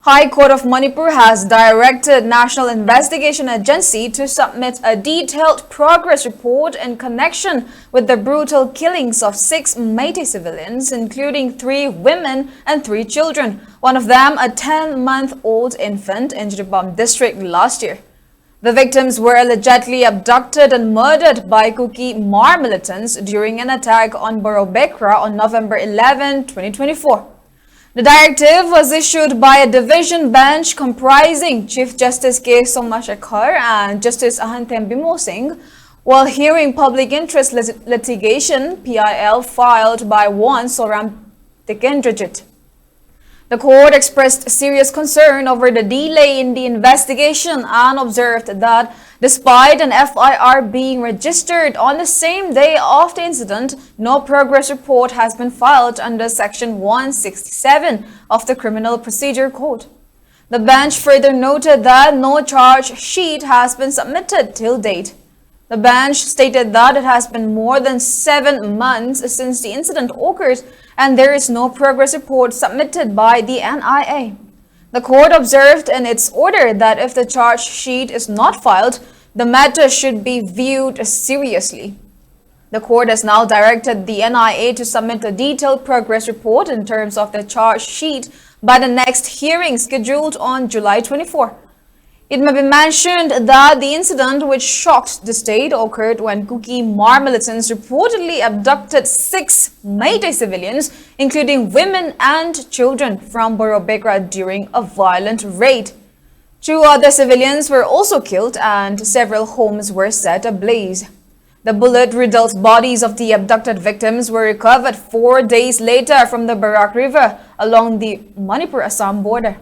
High Court of Manipur has directed National Investigation Agency to submit a detailed progress report in connection with the brutal killings of 6 Meitei civilians, including 3 women and 3 children, one of them a 10-month-old infant in Jiribam district last year. The victims were allegedly abducted and murdered by Kuki Mar militants during an attack on Borobekra on November 11, 2024. The directive was issued by a division bench comprising Chief Justice K. Somashekar and Justice Ahantem Bimosing, while hearing public interest litigation (PIL) filed by one Soram Tikendrajit. The court expressed serious concern over the delay in the investigation and observed that despite an FIR being registered on the same day of the incident, no progress report has been filed under Section 167 of the Criminal Procedure Code. The bench further noted that no charge sheet has been submitted till date. The bench stated that it has been more than 7 months since the incident occurred and there is no progress report submitted by the NIA. The court observed in its order that if the charge sheet is not filed, the matter should be viewed seriously. The court has now directed the NIA to submit a detailed progress report in terms of the charge sheet by the next hearing scheduled on July 24. It may be mentioned that the incident which shocked the state occurred when Kuki Mar militants reportedly abducted 6 Meitei civilians, including women and children, from Borobekra during a violent raid. 2 other civilians were also killed and several homes were set ablaze. The bullet-riddled bodies of the abducted victims were recovered 4 days later from the Barak River along the Manipur-Assam border.